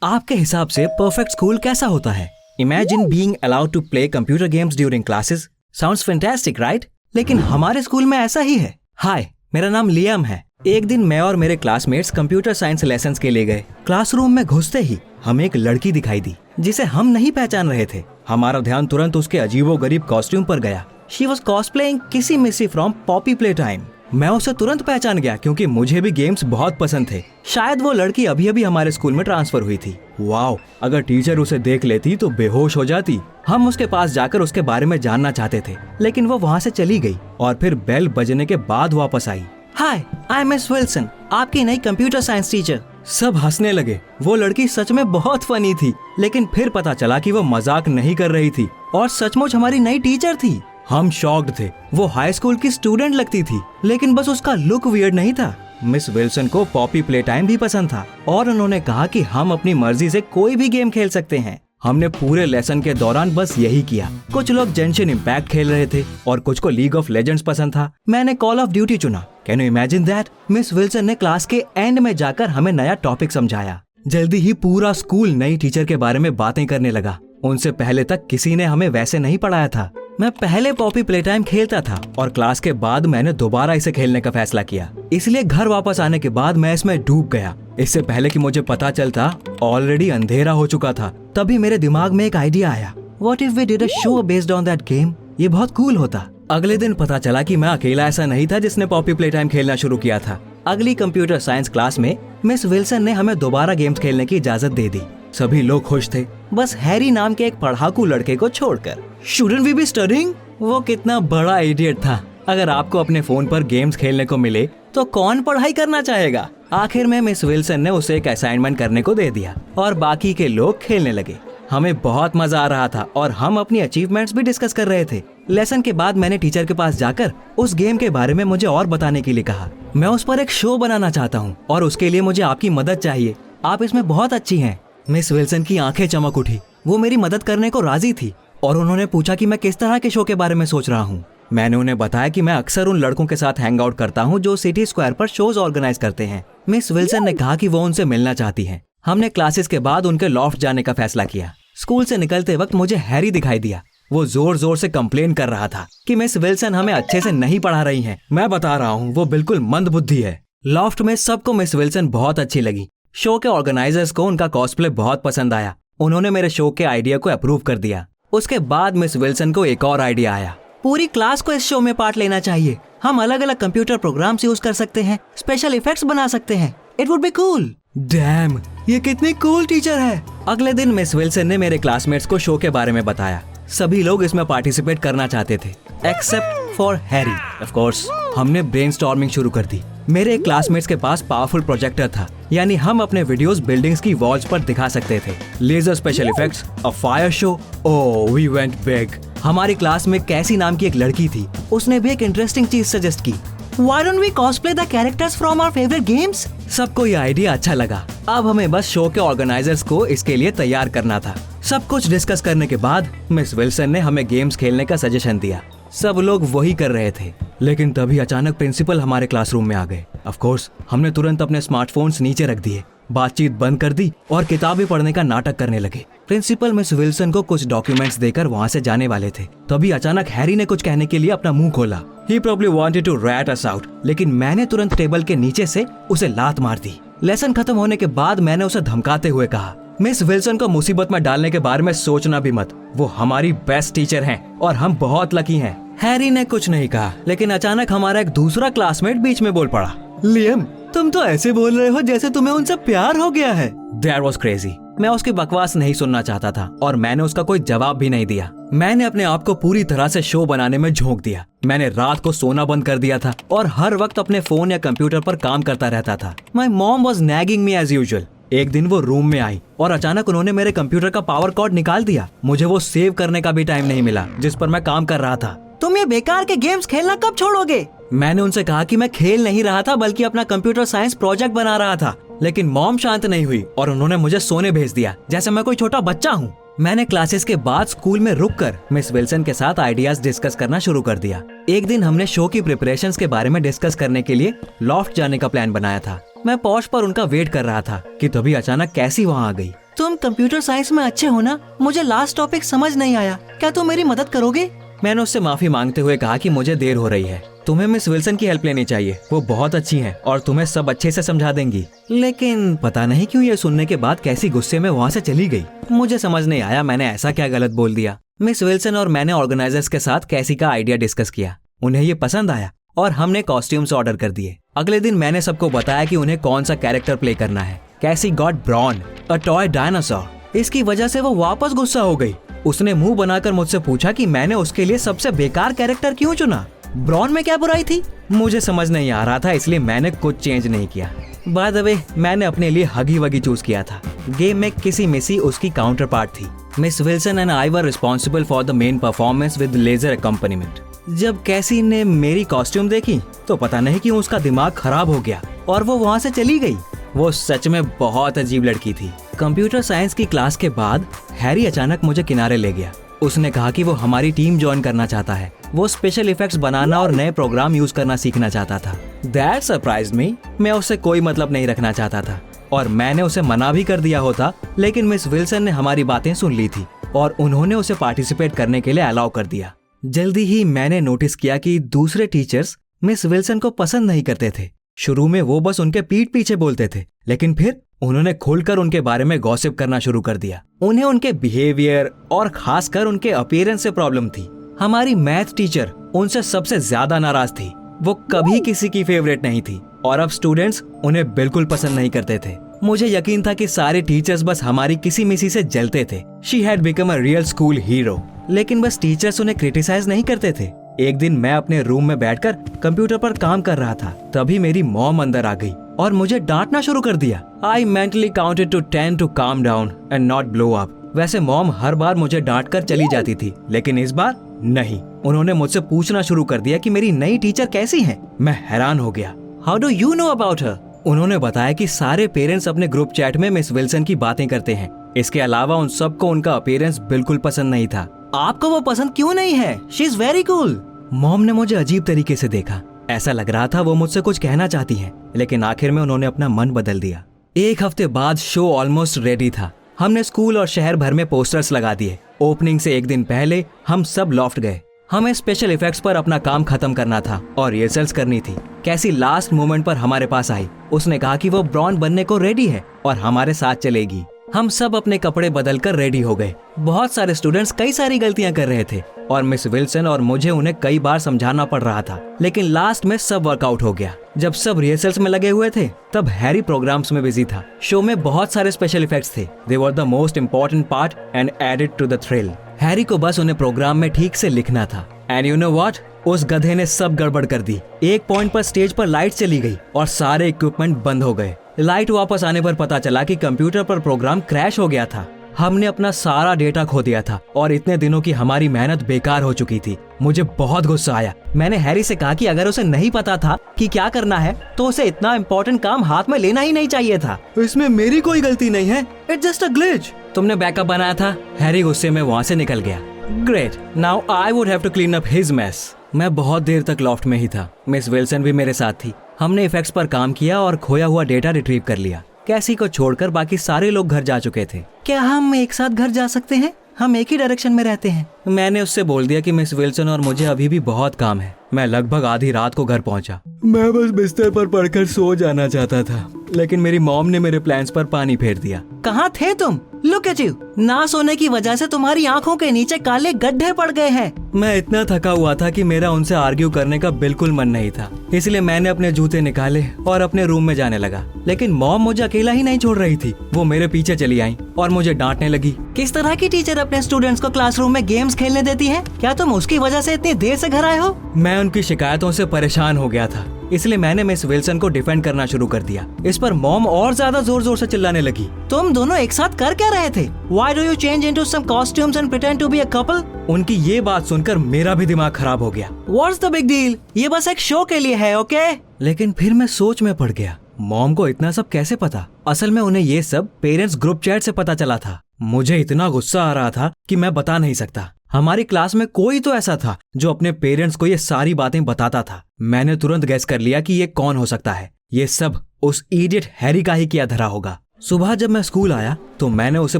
आपके हिसाब से परफेक्ट स्कूल कैसा होता है? Imagine being allowed to play computer games during classes. Sounds fantastic, right? लेकिन हमारे स्कूल में ऐसा ही है। हाय, मेरा नाम लियाम है। एक दिन मैं और मेरे क्लासमेट्स कंप्यूटर साइंस लेसन्स के लिए गए। क्लासरूम में घुसते ही हमें एक लड़की दिखाई दी जिसे हम नहीं पहचान रहे थे। हमारा ध्यान तुरंत उसके अजीबोगरीब कॉस्ट्यूम पर गया। शी वॉज कॉस्प्लेइंग किसी मिसी फ्रॉम पॉपी प्ले टाइम। मैं उसे तुरंत पहचान गया क्योंकि मुझे भी गेम्स बहुत पसंद थे। शायद वो लड़की अभी अभी हमारे स्कूल में ट्रांसफर हुई थी। वाओ, अगर टीचर उसे देख लेती तो बेहोश हो जाती। हम उसके पास जाकर उसके बारे में जानना चाहते थे, लेकिन वो वहाँ से चली गई और फिर बेल बजने के बाद वापस आई। हाय, आई एम मिस विल्सन, आपकी नई कंप्यूटर साइंस टीचर। सब हंसने लगे। वो लड़की सच में बहुत फनी थी, लेकिन फिर पता चला कि वो मजाक नहीं कर रही थी और सचमुच हमारी नई टीचर थी। हम शॉक्ड थे। वो हाई स्कूल की स्टूडेंट लगती थी, लेकिन बस उसका लुक वियर्ड नहीं था। मिस विल्सन को पॉपी प्ले टाइम भी पसंद था और उन्होंने कहा कि हम अपनी मर्जी से कोई भी गेम खेल सकते हैं। हमने पूरे लेसन के दौरान बस यही किया। कुछ लोग जेंशिन इम्पैक्ट खेल रहे थे और कुछ को लीग ऑफ लेजेंड्स पसंद था। मैंने कॉल ऑफ ड्यूटी चुना। Can you imagine that? Miss Wilson ने क्लास के एंड में जाकर हमें नया टॉपिक समझाया। जल्दी ही पूरा स्कूल नई टीचर के बारे में बातें करने लगा। उनसे पहले तक किसी ने हमें वैसे नहीं पढ़ाया था। मैं पहले पॉपी प्ले टाइम खेलता था और क्लास के बाद मैंने दोबारा इसे खेलने का फैसला किया। इसलिए घर वापस आने के बाद मैं इसमें डूब गया। इससे पहले कि मुझे पता चलता, ऑलरेडी अंधेरा हो चुका था। तभी मेरे दिमाग में एक आइडिया आया। What if we did a show based on that game? ये बहुत कूल होता। अगले दिन पता चला कि मैं अकेला ऐसा नहीं था जिसने पॉपी प्ले टाइम खेलना शुरू किया था। अगली कंप्यूटर साइंस क्लास में मिस विल्सन ने हमें दोबारा गेम्स खेलने की इजाजत दे दी। सभी लोग खुश थे, बस हैरी नाम के एक पढ़ाकू लड़के को छोड़कर। Shouldn't we be studying? वो कितना बड़ा इडियट था। अगर आपको अपने फोन पर गेम्स खेलने को मिले तो कौन पढ़ाई करना चाहेगा? आखिर में मिस विल्सन ने उसे एक असाइनमेंट करने को दे दिया और बाकी के लोग खेलने लगे। हमें बहुत मजा आ रहा था और हम अपनी अचीवमेंट्स भी डिस्कस कर रहे थे। लेसन के बाद मैंने टीचर के पास जाकर उस गेम के बारे में मुझे और बताने के लिए कहा। मैं उस पर एक शो बनाना चाहता हूँ और उसके लिए मुझे आपकी मदद चाहिए। आप इसमें बहुत अच्छी हैं। मिस विल्सन की आंखें चमक उठी। वो मेरी मदद करने को राजी थी और उन्होंने पूछा कि मैं किस तरह के शो के बारे में सोच रहा हूँ। मैंने उन्हें बताया कि मैं अक्सर उन लड़कों के साथ हैंग आउट करता हूँ जो सिटी स्क्वायर पर शोज ऑर्गेनाइज करते हैं। मिस विल्सन ने कहा कि वो उनसे मिलना चाहती हैं। हमने क्लासेस के बाद उनके लॉफ्ट जाने का फैसला किया। स्कूल से निकलते वक्त मुझे हैरी दिखाई दिया। वो जोर जोर से कंप्लेन कर रहा था कि मिस विल्सन हमें अच्छे से नहीं पढ़ा रही हैं। मैं बता रहा हूँ, वो बिल्कुल मंदबुद्धि है। लॉफ्ट में सबको मिस विल्सन बहुत अच्छी लगी। शो के ऑर्गेनाइजर्स को उनका कॉस्प्ले बहुत पसंद आया। उन्होंने मेरे शो के आइडिया को अप्रूव कर दिया। उसके बाद मिस विल्सन को एक और आइडिया आया। पूरी क्लास को इस शो में पार्ट लेना चाहिए। हम अलग अलग कंप्यूटर प्रोग्राम्स यूज कर सकते हैं, स्पेशल इफेक्ट्स बना सकते हैं। It would be cool. Dam, ये कितनी कूल टीचर है। अगले दिन मिस विल्सन ने मेरे क्लासमेट्स को शो के बारे में बताया। सभी लोग इसमें पार्टिसिपेट करना चाहते थे, except for Harry. Of course, हमने ब्रेनस्टॉर्मिंग शुरू कर दी। मेरे क्लासमेट्स के पास पावरफुल प्रोजेक्टर था, यानी हम अपने वीडियोस बिल्डिंग्स की वॉल्स पर दिखा सकते थे। Laser special effects, a fire show. Oh, we went big. हमारी क्लास में कैसी नाम की एक लड़की थी। उसने भी एक इंटरेस्टिंग चीज सजेस्ट की। Why don't we cosplay the characters from our favorite games? सबको ये आइडिया अच्छा लगा। अब हमें बस शो के ऑर्गेनाइजर्स को इसके लिए तैयार करना था। सब कुछ डिस्कस करने के बाद मिस विल्सन ने हमें गेम्स खेलने का सजेशन दिया। सब लोग वही कर रहे थे, लेकिन तभी अचानक प्रिंसिपल हमारे क्लासरूम में आ गए। ऑफ कोर्स, हमने तुरंत अपने स्मार्टफोन्स नीचे रख दिए, बातचीत बंद कर दी और किताबें पढ़ने का नाटक करने लगे। प्रिंसिपल मिस विल्सन को कुछ डॉक्यूमेंट्स देकर वहाँ से जाने वाले थे। तभी अचानक हैरी ने कुछ कहने के लिए अपना मुंह खोला। He probably wanted to rat us out, लेकिन मैंने तुरंत टेबल के नीचे से उसे लात मार दी। लेसन खत्म होने के बाद मैंने उसे धमकाते हुए कहा, मिस विल्सन को मुसीबत में डालने के बारे में सोचना भी मत। वो हमारी बेस्ट टीचर हैं और हम बहुत लकी हैं। हैरी ने कुछ नहीं कहा, लेकिन अचानक हमारा एक दूसरा क्लासमेट बीच में बोल पड़ा, लियम, तुम तो ऐसे बोल रहे हो जैसे तुम्हें उनसे प्यार हो गया है। That was crazy। मैं उसकी बकवास नहीं सुनना चाहता था और मैंने उसका कोई जवाब भी नहीं दिया। मैंने अपने आप को पूरी तरह से शो बनाने में झोंक दिया। मैंने रात को सोना बंद कर दिया था और हर वक्त अपने फोन या कंप्यूटर पर काम करता रहता था। My mom was nagging me as usual। एक दिन वो रूम में आई और अचानक उन्होंने मेरे कंप्यूटर का पावर कॉर्ड निकाल दिया। मुझे वो सेव करने का भी टाइम नहीं मिला जिस पर मैं काम कर रहा था। तुम ये बेकार के गेम्स खेलना कब छोड़ोगे? मैंने उनसे कहा कि मैं खेल नहीं रहा था बल्कि अपना कंप्यूटर साइंस प्रोजेक्ट बना रहा था, लेकिन मॉम शांत नहीं हुई और उन्होंने मुझे सोने भेज दिया जैसे मैं कोई छोटा बच्चा हूँ। मैंने क्लासेस के बाद स्कूल में रुककर मिस विल्सन के साथ आइडियाज डिस्कस करना शुरू कर दिया। एक दिन हमने शो की प्रिपरेशंस के बारे में डिस्कस करने के लिए लॉफ्ट जाने का प्लान बनाया था। मैं पौष पर उनका वेट कर रहा था कि तभी अचानक कैसी वहाँ आ गई। तुम कंप्यूटर साइंस में अच्छे हो ना? मुझे लास्ट टॉपिक समझ नहीं आया, क्या तुम मेरी मदद करोगे? मैंने उससे माफी मांगते हुए कहा कि मुझे देर हो रही है, तुम्हें मिस विल्सन की हेल्प लेनी चाहिए, वो बहुत अच्छी हैं और तुम्हें सब अच्छे से समझा देंगी। लेकिन पता नहीं क्यों ये सुनने के बाद कैसी गुस्से में वहाँ से चली गई। मुझे समझ नहीं आया मैंने ऐसा क्या गलत बोल दिया। मिस विल्सन और मैंने ऑर्गेनाइजर्स के साथ कैसी का आइडिया डिस्कस किया, उन्हें ये पसंद आया और हमने कॉस्ट्यूम्स ऑर्डर कर दिए। अगले दिन मैंने सबको बताया कि उन्हें कौन सा कैरेक्टर प्ले करना है। Casey got Bron, a toy dinosaur. इसकी वजह से वो वापस गुस्सा हो गई। उसने मुंह बनाकर मुझसे पूछा कि मैंने उसके लिए सबसे बेकार कैरेक्टर क्यों चुना। ब्रॉन में क्या बुराई थी? मुझे समझ नहीं आ रहा था, इसलिए मैंने कुछ चेंज नहीं किया। बाय द वे, मैंने अपने लिए हगी वगी चूज किया था। गेम में किसी मिसी उसकी काउंटर पार्ट थी। Miss Wilson and I were responsible for the main performance with laser accompaniment. जब कैसी ने मेरी कॉस्ट्यूम देखी तो पता नहीं क्यों उसका दिमाग खराब हो गया और वो वहाँ से चली गई। वो सच में बहुत अजीब लड़की थी। कंप्यूटर साइंस की क्लास के बाद हैरी अचानक मुझे किनारे ले गया। उसने कहा कि वो हमारी टीम ज्वाइन करना चाहता है। वो स्पेशल इफेक्ट्स बनाना और नए प्रोग्राम यूज करना सीखना चाहता था। दैट सरप्राइज्ड मी। मैं उससे कोई मतलब नहीं रखना चाहता था और मैंने उसे मना भी कर दिया होता, लेकिन मिस विल्सन ने हमारी बातें सुन ली थी और उन्होंने उसे पार्टिसिपेट करने के लिए अलाउ कर दिया। जल्दी ही मैंने नोटिस किया कि दूसरे टीचर्स मिस विल्सन को पसंद नहीं करते थे। शुरू में वो बस उनके पीठ पीछे बोलते थे, लेकिन फिर उन्होंने खुलकर उनके बारे में गॉसिप करना शुरू कर दिया। उन्हें उनके बिहेवियर और खासकर उनके अपीयरेंस से प्रॉब्लम थी। हमारी मैथ टीचर उनसे सबसे ज्यादा नाराज थी। वो कभी किसी की फेवरेट नहीं थी और अब स्टूडेंट्स उन्हें बिल्कुल पसंद नहीं करते थे। मुझे यकीन था कि सारे टीचर्स बस हमारी किसी मिसी से जलते थे। She had become a real school hero. लेकिन बस टीचर्स उन्हें क्रिटिसाइज नहीं करते थे। एक दिन मैं अपने रूम में बैठकर कंप्यूटर पर काम कर रहा था, तभी मेरी मॉम अंदर आ गई और मुझे डांटना शुरू कर दिया। I mentally counted to 10 to calm down and not blow up. वैसे मॉम हर बार मुझे डांट कर चली जाती थी, लेकिन इस बार नहीं। उन्होंने मुझसे पूछना शुरू कर दिया कि मेरी नई टीचर कैसी है। मैं हैरान हो गया। How do you know about her? उन्होंने बताया कि सारे पेरेंट्स अपने ग्रुप चैट में मिस विल्सन की बातें करते हैं। इसके अलावा उन सबको उनका अपीयरेंस बिल्कुल पसंद नहीं था। आपको वो पसंद क्यों नहीं है? She is very cool. Mom ने मुझे अजीब तरीके से देखा। ऐसा लग रहा था वो मुझसे कुछ कहना चाहती हैं, लेकिन आखिर में उन्होंने अपना मन बदल दिया। एक हफ्ते बाद शो ऑलमोस्ट रेडी था। हमने स्कूल और शहर भर में पोस्टर्स लगा दिए। ओपनिंग से एक दिन पहले हम सब लॉफ्ट गए। हमें स्पेशल इफेक्ट्स पर अपना काम खत्म करना था और रिहर्सल्स करनी थी। कैसी लास्ट मोमेंट पर हमारे पास आई। उसने कहा कि वो ब्रॉन बनने को रेडी है और हमारे साथ चलेगी। हम सब अपने कपड़े बदलकर रेडी हो गए। बहुत सारे स्टूडेंट्स कई सारी गलतियां कर रहे थे और मिस विल्सन और मुझे उन्हें कई बार समझाना पड़ रहा था, लेकिन लास्ट में सब वर्कआउट हो गया। जब सब रिहर्सल्स में लगे हुए थे तब हैरी प्रोग्राम्स में बिजी था। शो में बहुत सारे स्पेशल इफेक्ट्स थे। They were the most important part and added to the thrill. Harry को बस उन्हें प्रोग्राम में ठीक से लिखना था। एंड यू नो व्हाट, उस गधे ने सब गड़बड़ कर दी। एक पॉइंट पर स्टेज पर लाइट चली गई और सारे इक्विपमेंट बंद हो गए। लाइट वापस आने पर पता चला कि कंप्यूटर पर प्रोग्राम क्रैश हो गया था। हमने अपना सारा डेटा खो दिया था और इतने दिनों की हमारी मेहनत बेकार हो चुकी थी। मुझे बहुत गुस्सा आया। मैंने हैरी से कहा कि अगर उसे नहीं पता था कि क्या करना है तो उसे इतना इम्पोर्टेंट काम हाथ में लेना ही नहीं चाहिए था। इसमें मेरी कोई गलती नहीं है, इट्स जस्ट अ ग्लिच। तुमने बैकअप बनाया था। हैरी गुस्से में वहाँ से निकल गया। Great, now I would have to clean up his mess. मैं बहुत देर तक लॉफ्ट में ही था। मिस विल्सन भी मेरे साथ थी। हमने इफेक्ट्स पर काम किया और खोया हुआ डेटा रिट्रीव कर लिया। कैसी को छोड़कर बाकी सारे लोग घर जा चुके थे। क्या हम एक साथ घर जा सकते हैं? हम एक ही डायरेक्शन में रहते हैं। मैंने उससे बोल दिया कि मिस विल्सन और मुझे अभी भी बहुत काम है। मैं लगभग आधी रात को घर पहुंचा। मैं बस बिस्तर पर पड़कर सो जाना चाहता था, लेकिन मेरी मॉम ने मेरे प्लान्स पर पानी फेर दिया। कहाँ थे तुम? Look at you. ना सोने की वजह से तुम्हारी आंखों के नीचे काले गड्ढे पड़ गए हैं। मैं इतना थका हुआ था कि मेरा उनसे आर्ग्यू करने का बिल्कुल मन नहीं था, इसलिए मैंने अपने जूते निकाले और अपने रूम में जाने लगा। लेकिन मॉम मुझे अकेला ही नहीं छोड़ रही थी। वो मेरे पीछे चली आई और मुझे डांटने लगी। किस तरह की टीचर अपने स्टूडेंट्स को क्लासरूम में गेम्स खेलने देती है? क्या तुम उसकी वजह से इतनी देर से घर आए हो? मैं उनकी शिकायतों से परेशान हो गया था, इसलिए मैंने मिस विल्सन को डिफेंड करना शुरू कर दिया। इस पर मॉम और ज्यादा जोर जोर से चिल्लाने लगी। तुम दोनों एक साथ कर क्या रहे थे? Why do you change into some costumes and pretend to be a couple? उनकी ये बात सुनकर मेरा भी दिमाग खराब हो गया। What's the big deal? ये बस एक शो के लिए है, ओके? लेकिन फिर मैं सोच में पड़ गया। मॉम को इतना सब कैसे पता? असल में उन्हें ये सब पेरेंट्स ग्रुप चैट से पता चला था। मुझे इतना गुस्सा आ रहा था कि मैं बता नहीं सकता। हमारी क्लास में कोई तो ऐसा था जो अपने पेरेंट्स को ये सारी बातें बताता था। मैंने तुरंत गैस कर लिया कि ये कौन हो सकता है। ये सब उस इडियट हैरी का ही किया धरा होगा। सुबह जब मैं स्कूल आया तो मैंने उसे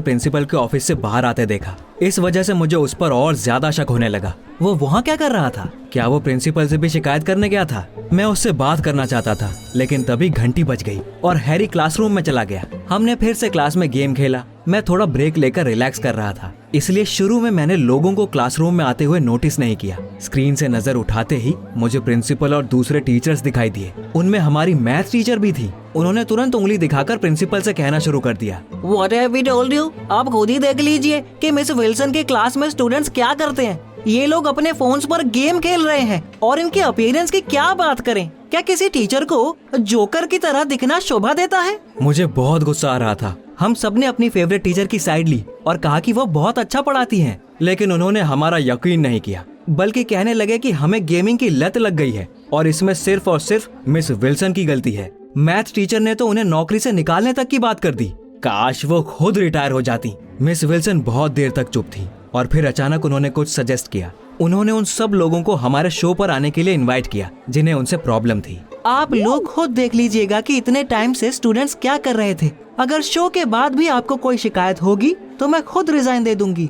प्रिंसिपल के ऑफिस से बाहर आते देखा। इस वजह से मुझे उस पर और ज्यादा शक होने लगा। वो वहाँ क्या कर रहा था? क्या वो प्रिंसिपल से भी शिकायत करने गया था? मैं उससे बात करना चाहता था, लेकिन तभी घंटी बज गई और हैरी क्लासरूम में चला गया। हमने फिर से क्लास में गेम खेला। मैं थोड़ा ब्रेक लेकर रिलैक्स कर रहा था, इसलिए शुरू में मैंने लोगों को क्लासरूम में आते हुए नोटिस नहीं किया। स्क्रीन से नजर उठाते ही मुझे प्रिंसिपल और दूसरे टीचर्स दिखाई दिए। उनमें हमारी मैथ टीचर भी थी। उन्होंने तुरंत उंगली दिखाकर प्रिंसिपल से कहना शुरू कर दिया, What have we told you? आप खुद ही देख लीजिए कि मिस विल्सन के क्लास में स्टूडेंट्स क्या करते हैं। ये लोग अपने फोन्स पर गेम खेल रहे हैं और इनके अपीयरेंस की क्या बात करें। क्या किसी टीचर को जोकर की तरह दिखना शोभा देता है? मुझे बहुत गुस्सा आ रहा था। हम सबने अपनी फेवरेट टीचर की साइड ली और कहा कि वो बहुत अच्छा पढ़ाती हैं, लेकिन उन्होंने हमारा यकीन नहीं किया, बल्कि कहने लगे कि हमें गेमिंग की लत लग गई है और इसमें सिर्फ और सिर्फ मिस विल्सन की गलती है। मैथ टीचर ने तो उन्हें नौकरी से निकालने तक की बात कर दी। काश वो खुद रिटायर हो जाती। मिस विल्सन बहुत देर तक चुप थी और फिर अचानक उन्होंने कुछ सजेस्ट किया। उन्होंने उन सब लोगों को हमारे शो पर आने के लिए इनवाइट किया जिन्हें उनसे प्रॉब्लम थी। आप लोग खुद देख लीजिएगा कि इतने टाइम से स्टूडेंट्स क्या कर रहे थे। अगर शो के बाद भी आपको कोई शिकायत होगी तो मैं खुद रिजाइन दे दूंगी।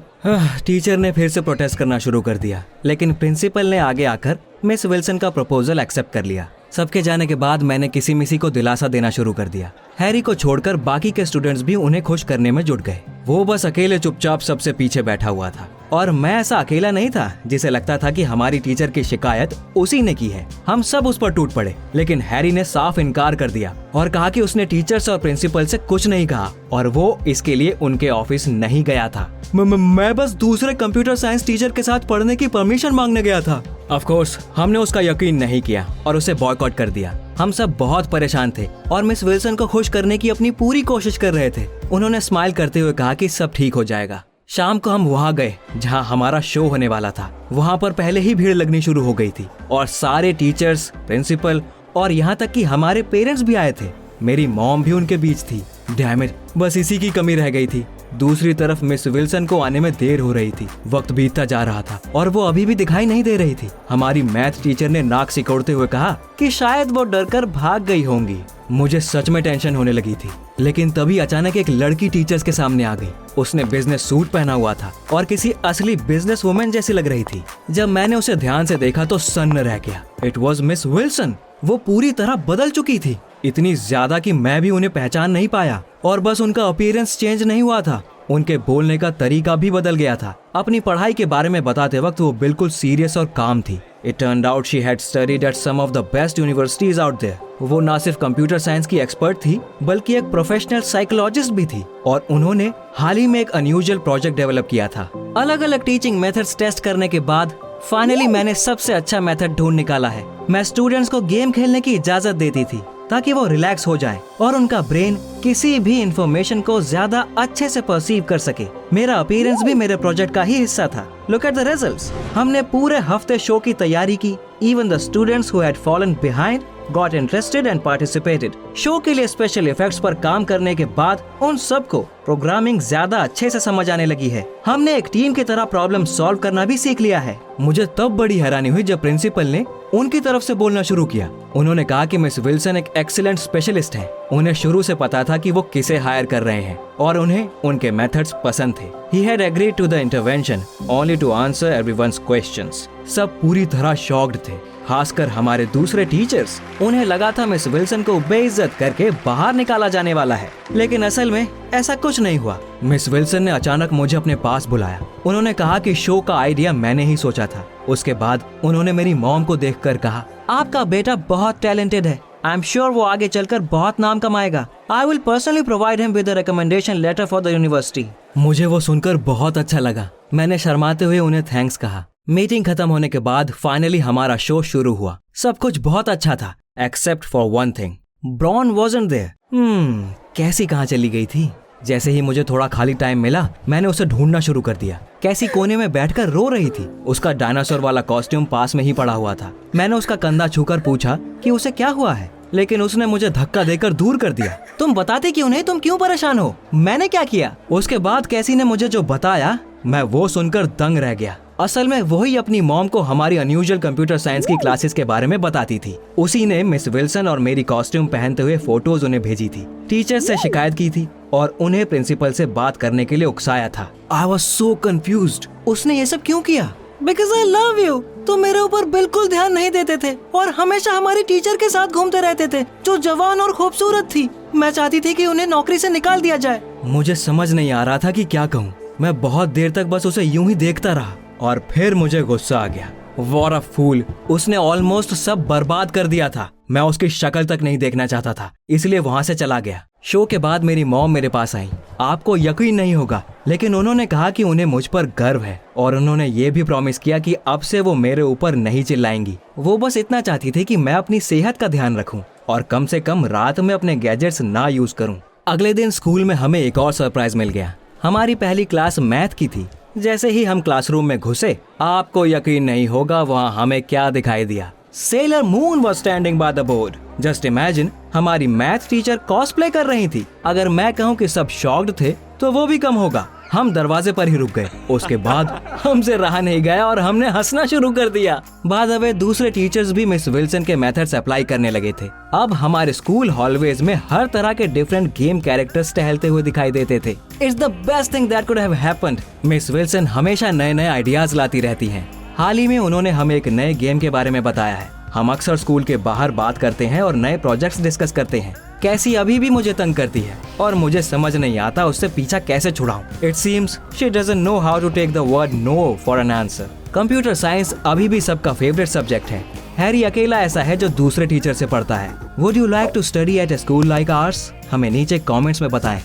टीचर ने फिर से प्रोटेस्ट करना शुरू कर दिया, लेकिन प्रिंसिपल ने आगे आकर मिस विल्सन का प्रपोजल एक्सेप्ट कर लिया। सबके जाने के बाद मैंने किसी मिसी को दिलासा देना शुरू कर दिया। हैरी को छोड़कर बाकी के स्टूडेंट्स भी उन्हें खुश करने में जुट गए। वो बस अकेले चुपचाप सबसे पीछे बैठा हुआ था और मैं ऐसा अकेला नहीं था जिसे लगता था कि हमारी टीचर की शिकायत उसी ने की है। हम सब उस पर टूट पड़े, लेकिन हैरी ने साफ इनकार कर दिया और कहा कि उसने टीचर्स और प्रिंसिपल से कुछ नहीं कहा और वो इसके लिए उनके ऑफिस नहीं गया था। मैं बस दूसरे कंप्यूटर साइंस टीचर के साथ पढ़ने की परमिशन मांगने गया था। ऑफ कोर्स हमने उसका यकीन नहीं किया और उसे बॉयकॉट कर दिया। हम सब बहुत परेशान थे और मिस विल्सन को खुश करने की अपनी पूरी कोशिश कर रहे थे। उन्होंने स्माइल करते हुए कहा कि सब ठीक हो जाएगा। शाम को हम वहाँ गए जहाँ हमारा शो होने वाला था। वहाँ पर पहले ही भीड़ लगनी शुरू हो गई थी और सारे टीचर्स, प्रिंसिपल और यहाँ तक कि हमारे पेरेंट्स भी आए थे। मेरी मॉम भी उनके बीच थी। डैम इट, बस इसी की कमी रह गई थी। दूसरी तरफ मिस विल्सन को आने में देर हो रही थी। वक्त बीतता जा रहा था और वो अभी भी दिखाई नहीं दे रही थी। हमारी मैथ टीचर ने नाक सिकोड़ते हुए कहा कि शायद वो डरकर भाग गई होंगी। मुझे सच में टेंशन होने लगी थी, लेकिन तभी अचानक एक लड़की टीचर्स के सामने आ गई। उसने बिजनेस सूट पहना हुआ था और किसी असली बिजनेस वुमेन जैसी लग रही थी। जब मैंने उसे ध्यान से देखा तो सन्न रह गया। It was miss Wilson. वो पूरी तरह बदल चुकी थी, इतनी ज्यादा कि मैं भी उन्हें पहचान नहीं पाया। और बस उनका अपीयरेंस चेंज नहीं हुआ था, उनके बोलने का तरीका भी बदल गया था। अपनी पढ़ाई के बारे में बताते वक्त वो बिल्कुल सीरियस और काम थी। It turned out she had studied at some of the best universities out there. वो ना सिर्फ कंप्यूटर साइंस की एक्सपर्ट थी, बल्कि एक प्रोफेशनल साइकोलॉजिस्ट भी थी और उन्होंने हाल ही में एक अनयूजुअल प्रोजेक्ट डेवलप किया था। अलग अलग टीचिंग मेथड्स टेस्ट करने के बाद फाइनली मैंने सबसे अच्छा मेथड ढूंढ निकाला है। मैं स्टूडेंट्स को गेम खेलने की इजाजत देती थी ताकि वो रिलैक्स हो जाए और उनका ब्रेन किसी भी इंफॉर्मेशन को ज्यादा अच्छे से परसीव कर सके। मेरा अपीयरेंस भी मेरे प्रोजेक्ट का ही हिस्सा था। Look at the results. हमने पूरे हफ्ते शो की तैयारी की। Even the students who had fallen behind got interested and participated. Show के लिए स्पेशल इफेक्ट्स पर काम करने के बाद उन सबको प्रोग्रामिंग ज्यादा अच्छे से समझ आने लगी है। हमने एक टीम की तरह प्रॉब्लम सॉल्व करना भी सीख लिया है। मुझे तब बड़ी हैरानी हुई जब प्रिंसिपल ने उनकी तरफ से बोलना शुरू किया। उन्होंने कहा कि मिस विल्सन एक एक्सीलेंट स्पेशलिस्ट है। उन्हें शुरू से पता था कि वो किसे हायर कर रहे हैं और उन्हें उनके मेथड्स पसंद थे। He had agreed to the intervention only to answer everyone's questions. सब पूरी तरह शॉक्ड थे, खासकर हमारे दूसरे टीचर्स। उन्हें लगा था मिस विल्सन को बेइज्जत करके बाहर निकाला जाने वाला है, लेकिन असल में ऐसा कुछ नहीं हुआ। मिस विल्सन ने अचानक मुझे अपने पास बुलाया। उन्होंने कहा कि शो का आइडिया मैंने ही सोचा था। उसके बाद उन्होंने मेरी मॉम को देखकर कहा, आपका बेटा बहुत टैलेंटेड है। आई एम श्योर वो आगे चलकर बहुत नाम कमाएगा। I will personally provide him with a recommendation letter for the university. मुझे वो सुनकर बहुत अच्छा लगा। मैंने शर्माते हुए उन्हें थैंक्स कहा। मीटिंग खत्म होने के बाद फाइनली हमारा शो शुरू हुआ। सब कुछ बहुत अच्छा था except for one thing, Bron wasn't there. Casey कहाँ चली गई थी? जैसे ही मुझे थोड़ा खाली टाइम मिला, मैंने उसे ढूंढना शुरू कर दिया। कैसी कोने में बैठकर रो रही थी। उसका डायनासोर वाला कॉस्ट्यूम पास में ही पड़ा हुआ था। मैंने उसका कंधा छूकर पूछा कि उसे क्या हुआ है, लेकिन उसने मुझे धक्का देकर दूर कर दिया। तुम बताते क्यों नहीं? तुम क्यों परेशान हो? मैंने क्या किया? उसके बाद कैसी ने मुझे जो बताया, मैं वो सुनकर दंग रह गया। असल में वही अपनी मॉम को हमारी अनयूजुअल कंप्यूटर साइंस की क्लासेस के बारे में बताती थी। उसी ने मिस विल्सन और मेरी कॉस्ट्यूम पहनते हुए फोटोज उन्हें भेजी थी, टीचर्स से शिकायत की थी और उन्हें प्रिंसिपल से बात करने के लिए उकसाया था। I was so confused. उसने ये सब क्यों किया? Because I love you. तुम मेरे ऊपर बिल्कुल ध्यान नहीं देते थे और हमेशा हमारी टीचर के साथ घूमते रहते थे जो जवान और खूबसूरत थी। मैं चाहती थी कि उन्हें नौकरी से निकाल दिया जाए। मुझे समझ नहीं आ रहा था कि क्या कहूँ। मैं बहुत देर तक बस उसे यूं ही देखता रहा और फिर मुझे गुस्सा आ गया। What a fool! उसने ऑलमोस्ट सब बर्बाद कर दिया था। मैं उसकी शक्ल तक नहीं देखना चाहता था, इसलिए वहाँ से चला गया। शो के बाद मेरी मॉम मेरे पास आई। आपको यकीन नहीं होगा, लेकिन उन्होंने कहा कि उन्हें मुझ पर गर्व है और उन्होंने ये भी प्रॉमिस किया कि अब से वो मेरे ऊपर नहीं चिल्लाएंगी। वो बस इतना चाहती थी कि मैं अपनी सेहत का ध्यान रखूं और कम से कम रात में अपने गैजेट्स ना यूज करूं। अगले दिन स्कूल में हमें एक और सरप्राइज मिल गया। हमारी पहली क्लास मैथ की थी। जैसे ही हम क्लासरूम में घुसे, आपको यकीन नहीं होगा वहाँ हमें क्या दिखाई दिया। Seller moon was standing by the board. Just imagine, हमारी मैथ टीचर कॉस्प्ले कर रही थी। अगर मैं कहूँ कि सब शॉक्ड थे तो वो भी कम होगा। हम दरवाजे पर ही रुक गए। उसके बाद हमसे रहा नहीं गया और हमने हंसना शुरू कर दिया। बाद में दूसरे टीचर्स भी मिस विल्सन के मेथड्स अप्लाई करने लगे थे। अब हमारे स्कूल हॉलवेज में हर तरह के डिफरेंट गेम कैरेक्टर्स टहलते हुए दिखाई देते थे। It's the best thing that could have happened. Miss Wilson हमेशा नए नए आइडियाज लाती रहती हैं। हाल ही में उन्होंने हमें एक नए गेम के बारे में बताया है। हम अक्सर स्कूल के बाहर बात करते हैं और नए प्रोजेक्ट्स डिस्कस करते हैं। कैसी अभी भी मुझे तंग करती है और मुझे समझ नहीं आता उससे पीछा कैसे छुड़ाऊं। It seems she doesn't know how to take the word no for an answer. Computer science अभी भी सबका फेवरेट सब्जेक्ट है। हैरी अकेला ऐसा है जो दूसरे टीचर से पढ़ता है। Would you like to study at a school like ours? हमें नीचे कमेंट्स में बताएं।